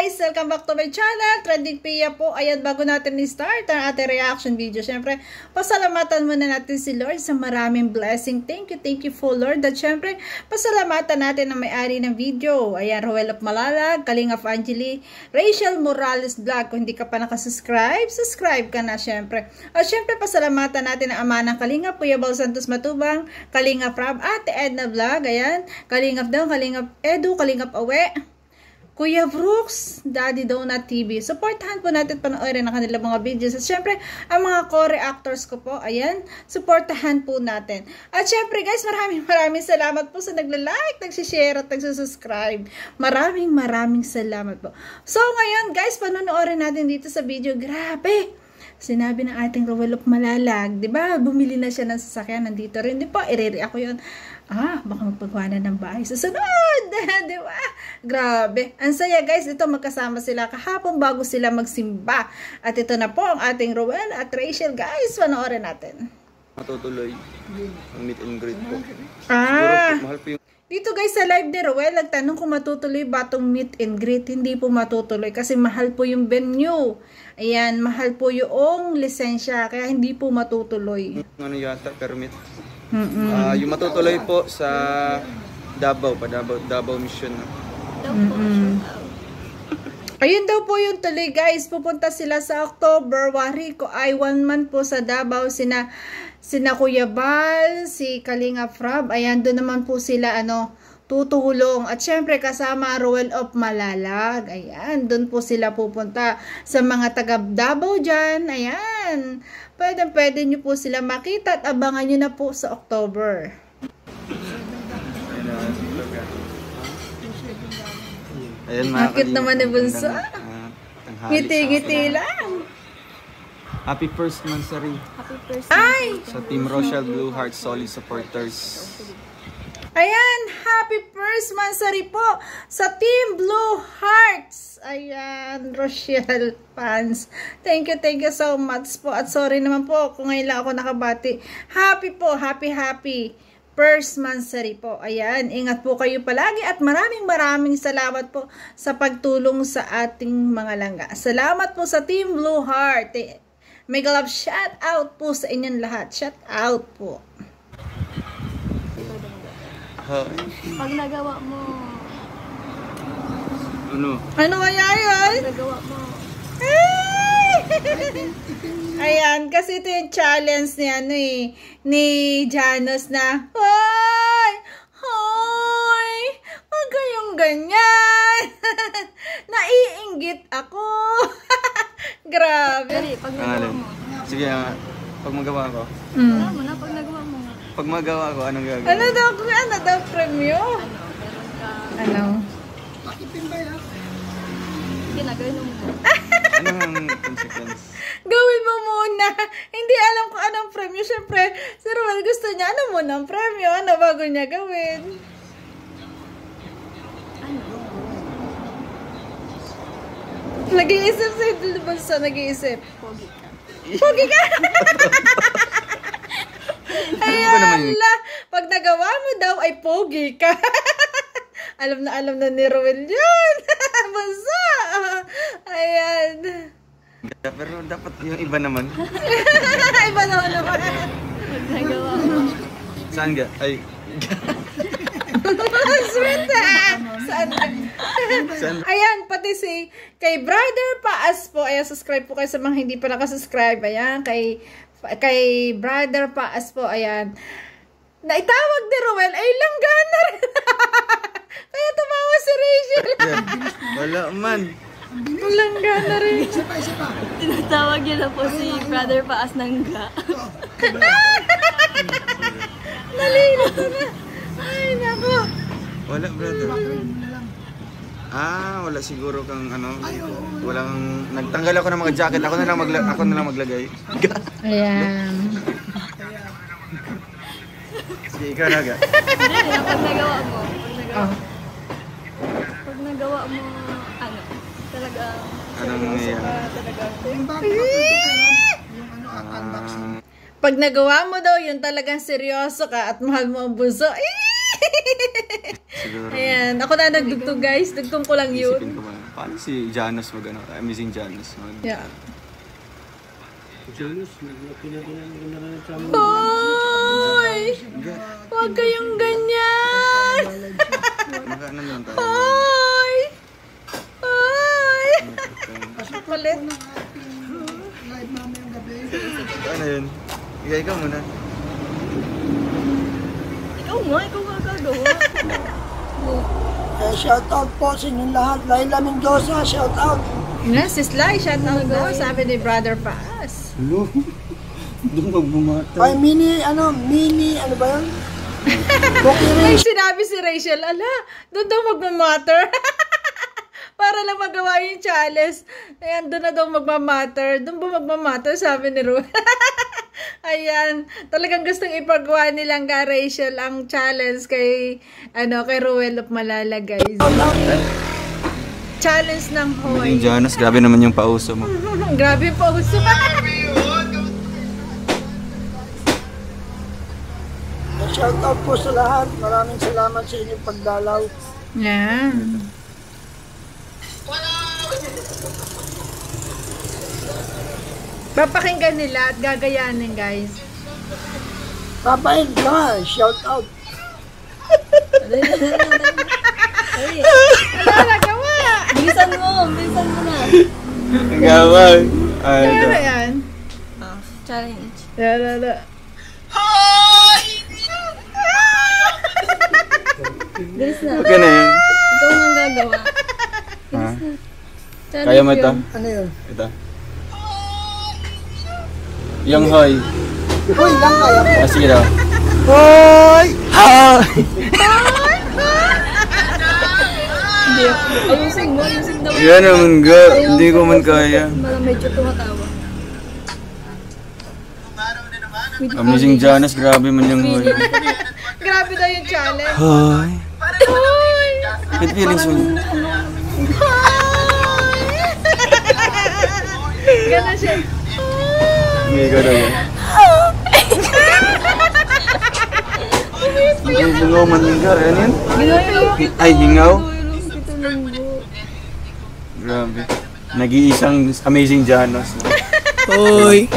guys! Welcome back to my channel, Trending Pia po. Ayan, bago natin i-start ang ating reaction video, syempre, pasalamatan muna natin si Lord sa maraming blessing. Thank you for Lord. At syempre, pasalamatan natin ang may-ari ng video. Ayan, Ruel of Malalag, Kalingap Angeli, Rachel Morales Vlog. Kung hindi ka pa nakasubscribe, subscribe ka na syempre. At syempre, pasalamatan natin ang ama ng Kalingap, Kuya Bal Santos Matubang, Kalingap Rob, Ate Edna Vlog. Ayan, Kalingap daw, Kalingap Edu, Kalingap Awe, Kuya Brooks, Daddy Donut TV. Supportahan po natin panoorin ang kanilang mga videos. At syempre, ang mga co-reactors ko po, ayan, supportahan po natin. At syempre guys, maraming salamat po sa nagla-like, nagsishare at nagsusubscribe. Maraming salamat po. So ngayon guys, panonoorin natin dito sa video. Grabe! Sinabi ng ating Ruel of Malalag, di ba? Bumili na siya ng sasakyan, nandito rin. Di ba? I-react ko yun. Baka magpagawa na ng bahay. Susunod! Di ba? Grabe. Ang saya guys, ito magkasama sila kahapon bago sila magsimba. At ito na po ang ating Ruel at Rachel. Guys, panoorin natin. Matutuloy ang meet and greet po. Mahal po yung... Dito guys sa live ni Ruel, nagtanong kung matutuloy ba itong meet and greet. Hindi po matutuloy kasi mahal po yung venue. Ayan, mahal po yung lisensya. Kaya hindi po matutuloy. Ano yata, permit? Yung matutuloy po sa Davao, Davao Mission. Ayun daw po yung tuloy guys. Pupunta sila sa October. Wari ko ay 1 month po sa Davao. Sina Kuya Bal, si Kalingap Rob. Ayan, doon naman po sila tutulong. At syempre kasama Ruel of Malalag. Ayan, doon po sila pupunta. Sa mga taga Davao dyan. Ayan. Pwede nyo po sila makita at abangan nyo na po sa October. Ayan, Bakit naman ni Bunso? Ngiti-ngiti lang. Happy first monthsary. Happy first Ay! Sa Team Rochelle Blue Heart Solid Supporters. Ayan, happy first monthsary po sa Team Blue Hearts. Ayan, Rochelle fans. Thank you so much po. At sorry naman po kung ngayon lang ako nakabati. Happy po, happy first monthsary po. Ayan, ingat po kayo palagi at maraming salamat po sa pagtulong sa ating mga langga. Salamat po sa Team Blue Heart. Mega love shout out po sa inyong lahat. Shout out po. Pag nagawa mo. Ano kaya yun? Nagawa mo. Ayan, kasi ito yung challenge ni Janos na, Hoy! Huwag kayong ganyan! Naiinggit ako! Grabe! Dali, pag nagawa mo. Sige, pag magawa ko. Wala mo na, pag nagawa mo. Pag magawa ko, anong gagawin? Ano daw premyo? Meron ka. Ano? Sige na, gawin mo. Anong consequence? Gawin mo muna. Hindi alam kung anong premyo. Siyempre, si Ruel gusto niya, ano muna ang premyo? Ano bago niya gawin? Nag-iisip sa'yo, Bunso, nag-iisip. Pogi ka! Ayan, pag nagawa mo daw ay pogi ka. alam na ni Ruel yun. Bunso! Ayan. Pero dapat yung iba naman. Iba naman. Pag nagawa mo. Saan ga? Ay. Sweet Saan? Ayan, pati si kay Brother Paas po. Ayan, subscribe po kayo sa mga hindi pa nakasubscribe. Ayan, kay Brother Paas po. Ayan. Naitawag ni Ruel ay langgana rin. Kaya tumawa si Rachel. Wala man. Langgana rin. Tinatawag yun na po si Brother Paas ng ga. Nalilito na. Ay, nako. Wala, brother. Wala siguro kang walang nagtanggal ako ng mga jacket. Ako na lang maglagay. Ayan. Sige, ikaw na ga. Hindi, pag nagawa mo. Oh. Pag nagawa mo, talaga. Anong yan? Pag nagawa mo daw, yun talagang seryoso ka at mahal mo ang Bunso. Siguro. Ayan, ako na nagdugtong guys. Dugtong ko lang yun. Isipin ko ba? Paano si Janus mag-ano? Amazing Janus. Yeah. Janus, pinag-ina sa amin. Hoy! Huwag kayong ganyan! Ano yun tayo? Hoy! Hoy! Kulit. Ano yun? Ikaw muna. Ikaw nga gagawa. Shoutout po sa inyong lahat. Laila Mendoza, shoutout. Yes, si Sly, shout out daw, sabi ni Brother Paas. Hello? Doon magbumata. Ay, mini, ano ba yun? Ay, sinabi si Rachel, ala, doon daw magmamatter. Para lang magawa yung challenge. Ayan, doon na daw magmamatter. Doon ba magmamatter, sabi ni Ru. Ayan, talagang gustong ipagawa nilang ka Rachel ang challenge kay Ruel of Malala, guys. Challenge ng Hoy. Amazing Janus, grabe naman yung pauso mo. Grabe yung pauso. Shoutout po sa lahat. Maraming salamat sa inyong pagdalaw. Yeah. Papakinggan nila at gagayanin, guys. Papa and Ma, shoutout. Wala nagawa. Bilisan mo na. Gawag. Ano ba yan? Challenge. Lala. Bilis na. Okay na yun. Ikaw nga gagawa. Ha? Challenge Kaya mo ito? yun. Ano yun? Ito. Yung hoy. Uy, lang kaya po. Sige daw. Hoy! Hoy! Ayusin daw. Yan naman ga. Hindi ko man kaya. Medyo tumatawa. Amazing Janus, grabe man yung hoy. Grabe daw yung challenge. Hoy! Hoy! Good feelings mo. Gano'n siya. Hindi ko daw yan. Ang bungaw man yung ga. Ano yun? Ay, hingaw? Grabe. Nag-iisang Amazing Janus. Hoy!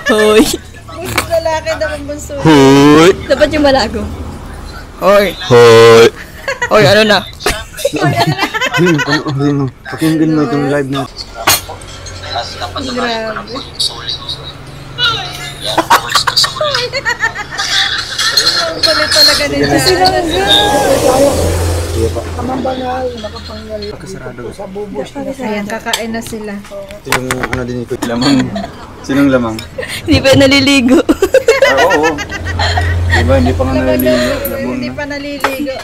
Hoy! Bunso lalaki daw ang bunso. Hoy! Dapat yung malago. Hoy! Hoy! Hoy, ano na? Pakinggan mo itong live na. Grabe. Ang kulit talaga ni Jan. Kamanbangal, nakapangyal. Kasarado. Sa bubo siya. Ayan, kakain na sila. Ito yung ano din ito. Lamang. Sinong lamang? Hindi pa naliligo. Oo. Diba, hindi pa nga naliligo. Lamang Hindi na. pa naliligo.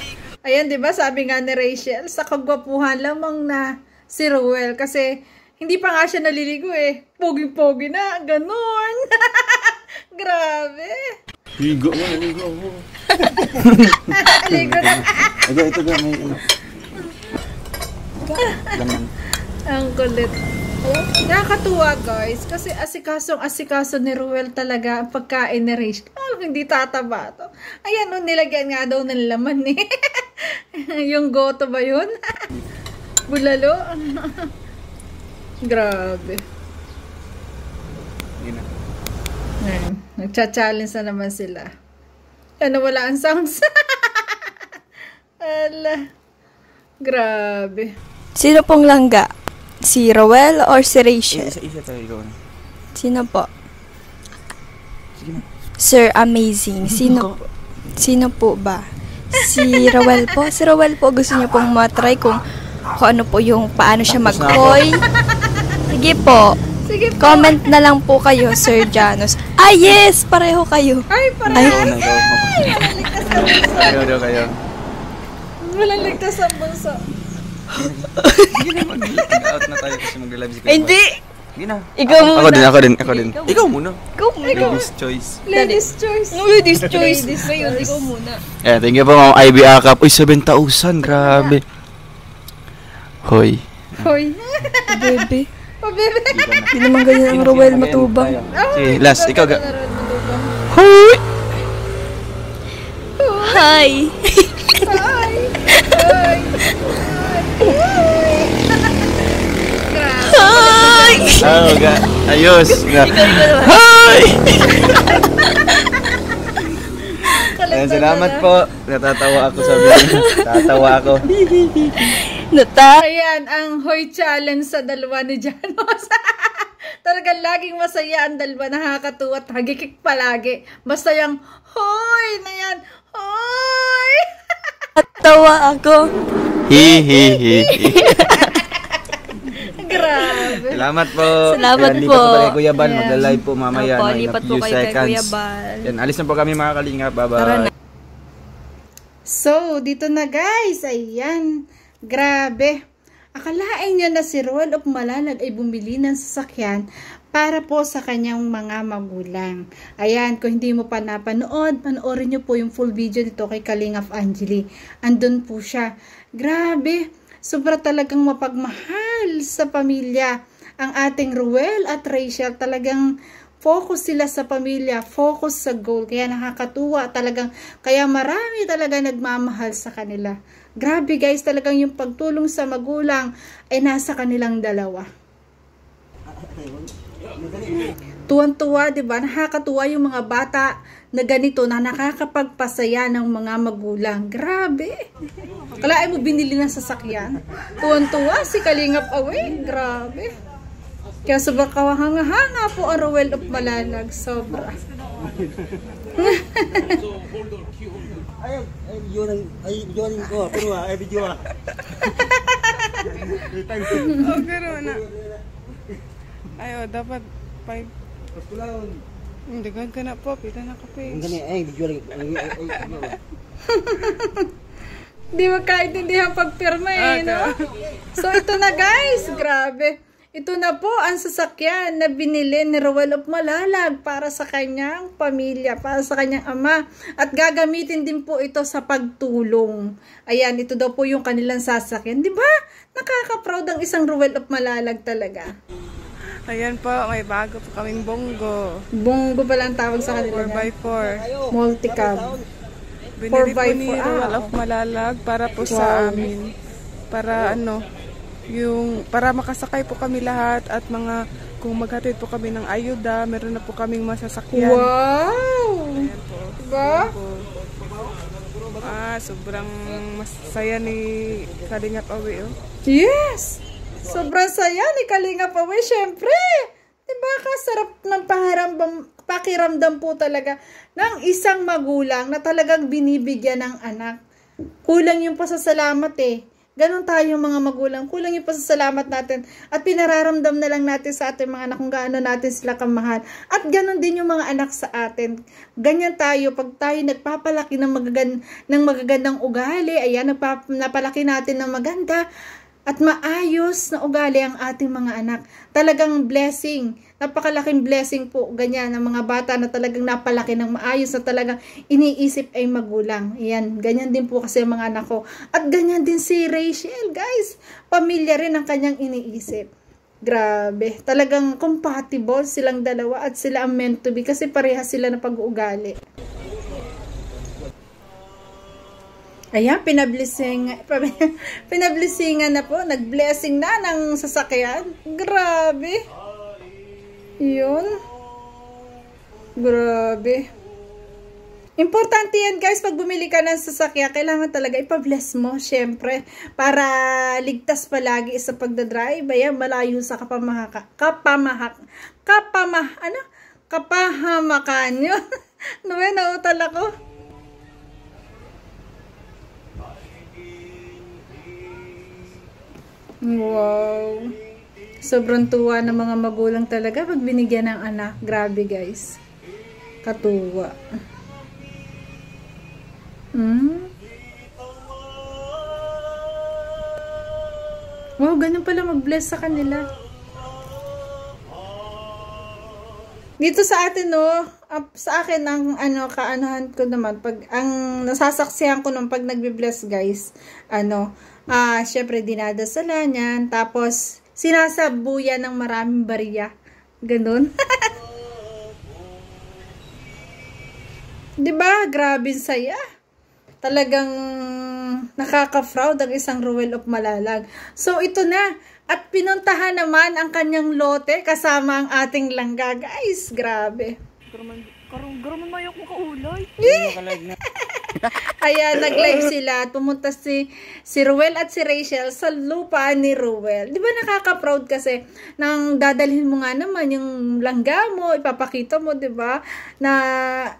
Ayan, di ba sabi nga ni Rachel, sa kagwapuhan lamang na si Ruel kasi hindi pa nga siya naliligo eh. Pogi-pogi na, ganon. Grabe. Ligo mo, naligo ako. Ligo na. Ito ga, may ano. Lamang. Ang kulit. Nakakatuwa guys, kasi asikaso ni Ruel talaga ang pagkain ni Rachel. Hindi tataba to. Ayan, nilagyan nga daw ng laman eh. Yung goto ba yun? Bulalo? Grabe. Hindi na. Ayan, nagcha-challenge na naman sila. Ano, wala ang songs. Ala. Grabe. Sino pong langga? Si Roel or si Rachel? Isa tayo, ikaw na. Sino po? Sir Amazing. Sino po ba? Si Roel po. Si Roel po gusto niyo pong matry kung ano po yung paano siya mag-hoy. Sige po. Sige po. Comment na lang po kayo, Sir Janus. Ah, yes! Pareho kayo. Ay, parang Ikaw na, ikaw. Ikaw daw kayo. walang ligtas ang bunso. Sige na, mag-out na tayo kasi mag-live si Kuya. Hindi! Sige na. Ikaw muna. Ako din. Ikaw muna. Ikaw muna. Ladies choice. Ladies choice. Ladies choice. Ngayon, ikaw muna. Eh, thank you po mga IB Akap. Uy, 7,000. Grabe. Hoy. Hoy. Bebe. Oh, bebe. Hindi naman ganyan ang Roel matubang. Okay, last. Ikaw ga. Hoy. Hi! Hoy. Hoy. Hoy. Hi! Ayos. Hi! Ayan, salamat po. Natatawa ako sa video. Natatawa ako. Ayan, ang Hoy Challenge sa dalawa ni Janos. Talagang laging masaya ang dalawa, nakakatuwa at hagikik palagi. Basta yung Hoy na yan, Hoy! Tawa ako. Hi. Grabe. Salamat po. Salamat Ayan, po. lipat po tayo Kuya Bal. Ayan. Magla-live po mamaya. Opo, in a lipat po few kayo kay seconds. Kuya Bal. Yan, alis na po kami mga kalingap. Tara Bye-bye. na. So, dito na guys. Ayan. Grabe. Akalain niya na si Roel of Malalag ay bumili ng sasakyan para po sa kanyang mga magulang. Ayan, kung hindi mo pa napanood, panoorin niyo po yung full video nito kay Kalingap Angeli. Andun po siya. Grabe. Sobra talagang mapagmahal sa pamilya. Ang ating Roel at Rachel talagang focus sila sa pamilya, focus sa goal. Kaya nakakatuwa talagang, kaya marami talaga nagmamahal sa kanila. Grabe guys, talagang yung pagtulong sa magulang ay nasa kanilang dalawa. Tuwan-tuwa, diba? Nakakatuwa yung mga bata na ganito na nakakapagpasaya ng mga magulang. Grabe! Kalain mo binili ng sasakyan. Tuwan-tuwa si Kalingap Away. Grabe! Kaya sobrang kawahanga-hanga po ang Roel of Malalag. Sobra. Yun ko. Pero video Pero na. Ayo, dapat 5. Dagan ka na po, pita na kape. Video Di magkaintindihan pagpirma eh, no? So, ito na guys. Grabe. Ito na po ang sasakyan na binili ni Roel of Malalag para sa kanyang pamilya, para sa kanyang ama. At gagamitin din po ito sa pagtulong. Ayan, ito daw po yung kanilang sasakyan. Di ba? Nakaka-proud ang isang Roel of Malalag talaga. Ayan po, may bago po kaming bonggo. Bonggo pala ang tawag sa kanila. 4x4. Multicab. Binili po 4x4. ni Roel of Malalag para po sa amin. Para para makasakay po kami lahat at kung maghatid po kami ng ayuda, meron na po kaming masasakyan. Wow! Ayan po. Diba? Sobrang masaya ni Kalingap Away, oh. Yes! Sobrang saya ni Kalingap Away, syempre. Diba kasarap ng pakiramdam po talaga ng isang magulang na talagang binibigyan ng anak. Kulang yung pasasalamat eh. Ganon tayong mga magulang. Kulang yung pasasalamat natin. At pinararamdam na lang natin sa ating mga anak kung gaano natin sila kamahal. At ganon din yung mga anak sa atin. Ganyan tayo. Pag tayo nagpapalaki ng magagandang ugali, ayan, napalaki natin ng maganda at maayos na ugali ang ating mga anak. Talagang blessing. Napakalaking blessing po. Ganyan, ang mga bata na talagang napalaki ng maayos na talagang iniisip ay magulang. Ayan, ganyan din po kasi ang mga anak ko. At ganyan din si Rachel, guys. Pamilya rin ang kanyang iniisip. Grabe. Talagang compatible silang dalawa at sila ang meant to be kasi parehas sila na pag-uugali. Ayan, pinablesingan na po. Nag-blessing na ng sasakyan. Grabe. Yun. Grabe. Importante yan guys, pag bumili ka ng sasakyan, kailangan talaga ipa-bless mo, syempre. Para ligtas palagi sa pagdadrive. Ayan, malayo sa kapahamakan yun. Nautal ako. Wow. Sobrang tuwa ng mga magulang talaga pag binigyan ng anak. Grabe guys. Katuwa. Wow, ganun pala mag-bless sa kanila. Dito sa atin, no, sa akin ang kaanahan ko naman pag ang nasasaksihan ko nung pag nagbi-bless, guys. Syempre dinadasalan yan, tapos sinasabuyan ng maraming bariya. Ganun. 'Di ba? Grabe saya. talagang nakaka-proud ang isang Ruel of Malalag. So ito na, at pinuntahan naman ang kanyang lote kasama ang ating langga. Guys, grabe. Garaman mayok mo kaulay. Ayan, nag-live sila at pumunta si Ruel at si Rachel sa lupa ni Ruel. Di ba nakaka-proud kasi nang dadalhin mo nga naman yung langga mo, ipapakita mo, di ba? Na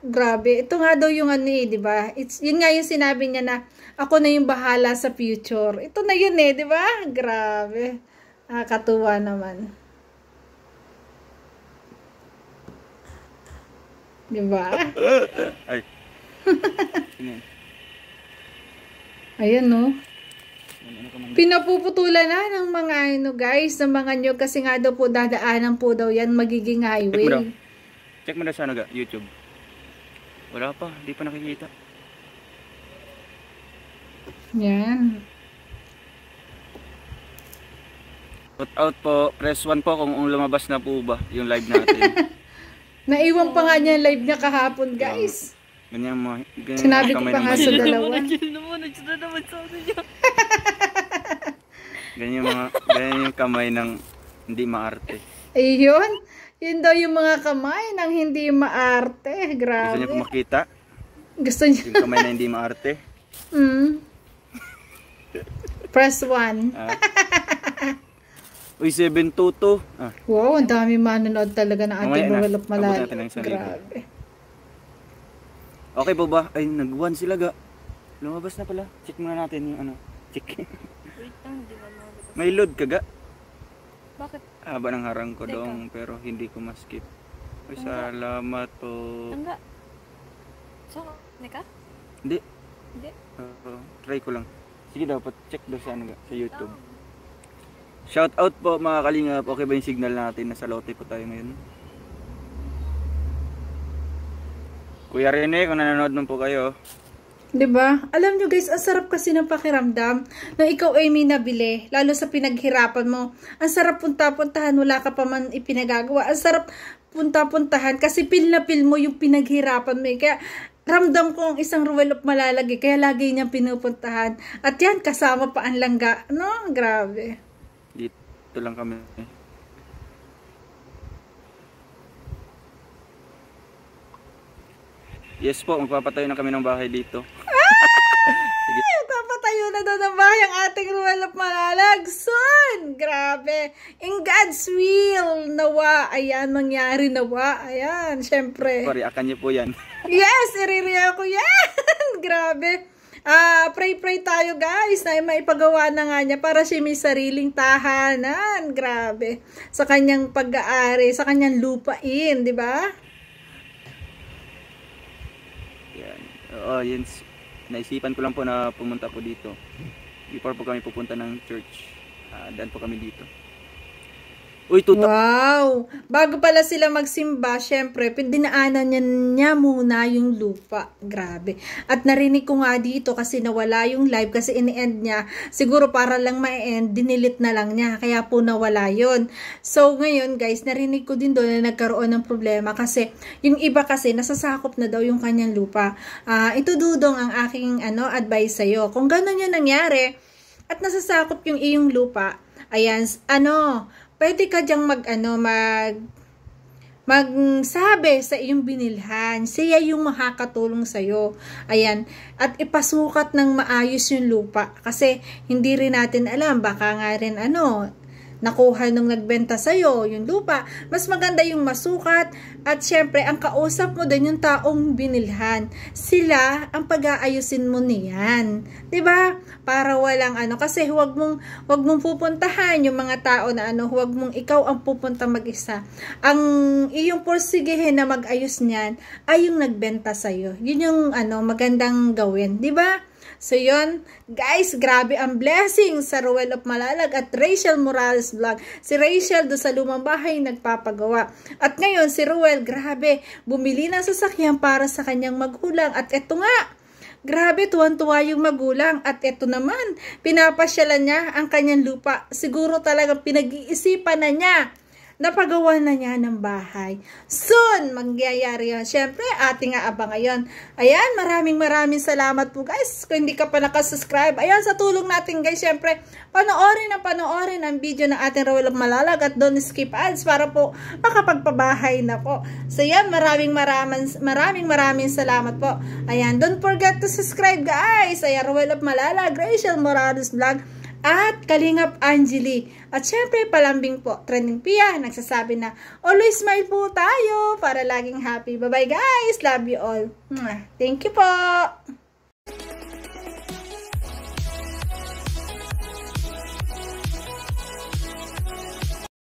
grabe. Ito nga daw yung ano di ba? Yun nga yung sinabi niya na ako na yung bahala sa future. Ito na yun di ba? Grabe. Nakakatuwa naman. Di ba? Ay. Ayan, no? Pinapuputulan na ng mga guys, ng mga nyog kasi nga daw po dadaanan po daw yan magiging highway. Check mo daw sa YouTube. Wala pa, di pa nakikita. Yan. Put out po, press 1 po kung lumabas na po ba yung live natin. Naiwan pa nga niya live niya kahapon, guys. Ganyan mo. Sinabi ko pa nga sa dalawa. Ganyan yung kamay ng hindi maarte. Ayun. Yun daw yung mga kamay ng hindi maarte. Grabe. Gusto niyo po makita? Gusto niyo. Yung kamay na hindi maarte? Press 1. Uy, 722. Wow, ang dami manonood talaga ng ating Ruel of Malalag. Abot natin ang 1,000. Grabe. Okay po ba? Ay, nag-1 sila ga. Lumabas na pala. Check muna natin yung ano. Check. May load ka ga? Bakit? Haba ng harang ko doon pero hindi ko ma-skip. Ay, salamat po. Langga. So, ka? Hindi. Hindi. Try ko lang. Sige daw, check daw sa, ano, sa YouTube. Shout out po mga kalingap. Okay ba yung signal natin? Nasa lote po tayo ngayon. Kuya Rene, kung nanonood man po kayo. Diba? Alam nyo guys, ang sarap kasi ng pakiramdam na ikaw ay may nabili, lalo sa pinaghirapan mo. Ang sarap punta-puntahan, wala ka pa man ipinagagawa. Ang sarap punta-puntahan kasi pil na pil mo yung pinaghirapan mo. Kaya ramdam ko ang isang Ruel of Malalag kaya lagi niyang pinupuntahan. At yan, kasama pa ang langga. No? Grabe. Dito lang kami. Yes po, magpapatayo na kami ng bahay dito. Sige. Papatayo na daw ng bahay ang ating Ruel of Malalag soon. Grabe. In God's will, nawa. Ayan, mangyari nawa. Ayan, syempre. Sorry, akan niyo po yan. Yes, iririya ko yan. Grabe. Pray tayo guys na maipagawa na nga niya para siya may sariling tahanan. Grabe. Sa kanyang pag-aari, sa kanyang lupain, di ba? Yan. Yun. Naisipan ko lang po na pumunta po dito. Before po kami pupunta ng church. Daan po kami dito. Uy, tutak! Wow! Bago pala sila magsimba, syempre, dinaanan niya muna yung lupa. Grabe. At narinig ko nga dito kasi nawala yung live kasi in-end niya. Siguro para lang ma-end, dinilit na lang niya. Kaya po nawala yun. So, ngayon guys, narinig ko din doon na nagkaroon ng problema kasi yung iba kasi nasasakop na daw yung kanyang lupa. Ito dudong ang aking advice sa'yo. Kung gano'n yung nangyari at nasasakop yung iyong lupa, ayan, pwede ka diyang magsabi sa iyong binilhan. Siya yung makakatulong sa'yo. Ayan. At ipasukat ng maayos yung lupa. Kasi hindi rin natin alam. Baka nga rin nakuha nung nagbenta sa'yo yung lupa. Mas maganda yung masukat. At syempre, ang kausap mo din yung taong binilhan. Sila ang pag-aayusin mo niyan. Diba? Para walang kasi huwag mong pupuntahan yung mga tao na huwag mong ikaw ang pupunta mag-isa. Ang iyong porsigihin na mag-ayos niyan ay yung nagbenta sa'yo. Yun yung magandang gawin. Diba? So yun, guys, grabe ang blessing sa Ruel of Malalag at Rachel Morales Vlog. Si Rachel do sa lumang bahay nagpapagawa. At ngayon si Ruel, grabe, bumili ng sasakyan para sa kanyang magulang. At eto nga, grabe, tuwan-tuwa yung magulang. At eto naman, pinapasyalan niya ang kanyang lupa. Siguro talagang pinag-iisipan na niya napagawa na niya ng bahay. Soon, mangyayari yun. Syempre, ating aabang ngayon. Ayan, maraming salamat po guys. Kung hindi ka pa nakasubscribe, ayan, sa tulong natin guys, syempre, panoorin ang video ng ating Rowell of Malalag at don't skip ads para po makapagpabahay na po. So yan, maraming salamat po. Ayan, don't forget to subscribe guys. Ayan, Rowell of Malalag, Rachel Morales Vlog, at Kalingap Angeli. At syempre, palambing po, Trending Pia, nagsasabi na, always smile po tayo para laging happy. Bye-bye guys. Love you all. Thank you po.